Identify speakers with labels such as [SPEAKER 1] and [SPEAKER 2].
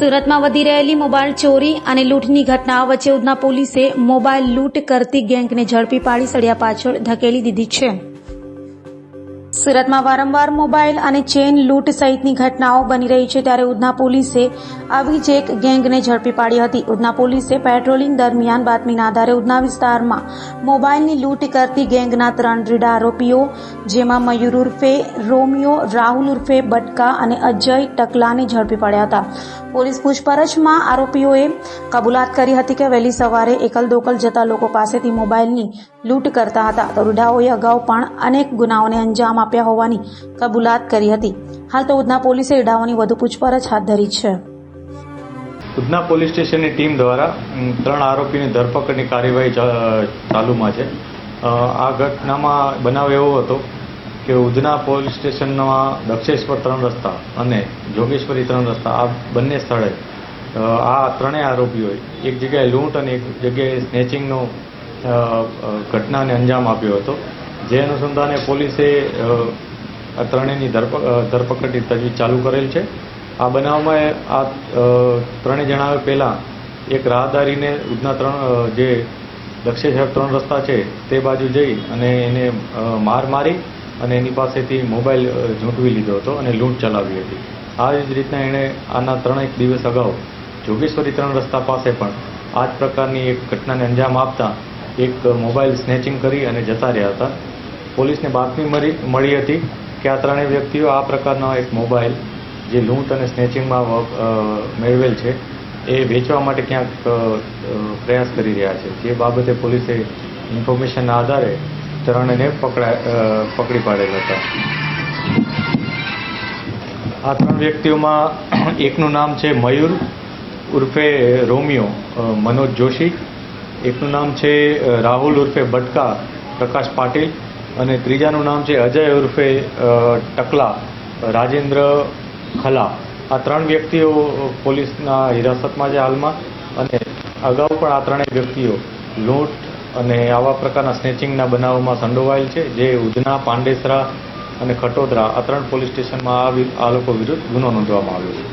[SPEAKER 1] સુરતમાં વધી રહેલી મોબાઈલ ચોરી અને લૂંટની ઘટનાઓ વચ્ચે ઉધના પોલીસે મોબાઈલ લૂંટ કરતી ગેંગને ઝડપી પાડી સળિયા પાછળ ધકેલી દીધી છે। સુરતમાં વારંવાર મોબાઈલ અને ચેન લૂંટ સહિતની ઘટનાઓ બની રહી છે, ત્યારે ઉધના પોલીસે આવી જ એક ગેંગને ઝડપી પાડી હતી। ઉધના પોલીસે પેટ્રોલિંગ દરમિયાન બાતમીના આધારે ઉધના વિસ્તારમાં મોબાઈલની લૂંટ કરતી ગેંગના 3 રીઢા આરોપીઓ, જેમાં મયુર ઉર્ફે રોમિયો, રાહુલ ઉર્ફે બટકા અને અજય ટકલાને ઝડપી પડ્યા હતા। પોલીસ પૂછપરછમાં આરોપીઓએ કબૂલાત કરી હતી કે વહેલી સવારે એકલ દોકલ જતા લોકો પાસેથી મોબાઈલની લૂંટ કરતા હતા, તો રીઢાઓએ અગાઉ પણ અનેક ગુનાઓને અંજામ આપ્યા હોવાની કબૂલાત કરી હતી। હાલ તો ઉધના પોલીસે રીઢાઓની વધુ પૂછપરછ હાથ ધરી છે।
[SPEAKER 2] ઉધના પોલીસ સ્ટેશનની ટીમ દ્વારા 3 આરોપીની ધરપકડની કાર્યવાહી ચાલુમાં છે। આ ઘટનામાં બનાવ એવો હતો કે ઉધના પોલીસ સ્ટેશનમાં દક્ષેશ્વર 3 રસ્તા અને જોગેશ્વરી 3 રસ્તા આ બંને સ્થળે આ ત્રણેય આરોપીઓએ એક જગ્યાએ લૂંટ અને એક જગ્યાએ સ્નેચિંગનો ઘટનાને અંજામ આપ્યો હતો, જે અનુસંધાને પોલીસે આ ત્રણેયની ધરપકડની તજવીજ ચાલુ કરેલ છે। આ બનાવમાં આ ત્રણેય જણાવે પહેલાં એક રાહદારીને ઉધના જે દક્ષેશ્વર 3 રસ્તા છે તે બાજુ જઈ અને એને માર મારી અને એની પાસેથી મોબાઈલ ઝૂંટવી લીધો હતો અને લૂંટ ચલાવી હતી। આ જ રીતના એણે આના 3 દિવસ અગાઉ જોગેશ્વરી 3 રસ્તા પાસે પણ આ જ પ્રકારની એક ઘટનાને અંજામ આપતા એક મોબાઈલ સ્નેચિંગ કરી અને જતા રહ્યા હતા। પોલીસને બાતમી મળી હતી કે આ ત્રણેય વ્યક્તિઓ આ પ્રકારના એક મોબાઈલ જે લૂંટ અને સ્નેચિંગમાં મેળવેલ છે એ વેચવા માટે ક્યાંક પ્રયાસ કરી રહ્યા છે, જે બાબતે પોલીસે ઇન્ફોર્મેશનના આધારે ત્રણેયને પકડી પાડેલ હતા। આ 3 વ્યક્તિઓમાં એકનું નામ છે મયુર ઉર્ફે રોમિયો મનોજ જોશી, એકનું નામ છે રાહુલ ઉર્ફે બટકા પ્રકાશ પાટીલ અને ત્રીજાનું નામ છે અજય ઉર્ફે ટકલા રાજેન્દ્ર ખલા। આ 3 વ્યક્તિઓ પોલીસના હિરાસતમાં છે હાલમાં, અને અગાઉ પણ આ ત્રણેય વ્યક્તિઓ લૂંટ અને આવા પ્રકારના સ્નેચિંગના બનાવોમાં સંડોવાયેલ છે, જે ઉધના, પાંડેસરા અને ખટોદરા આ 3 પોલીસ સ્ટેશનમાં આ લોકો વિરુદ્ધ ગુનો નોંધવામાં આવ્યો છે।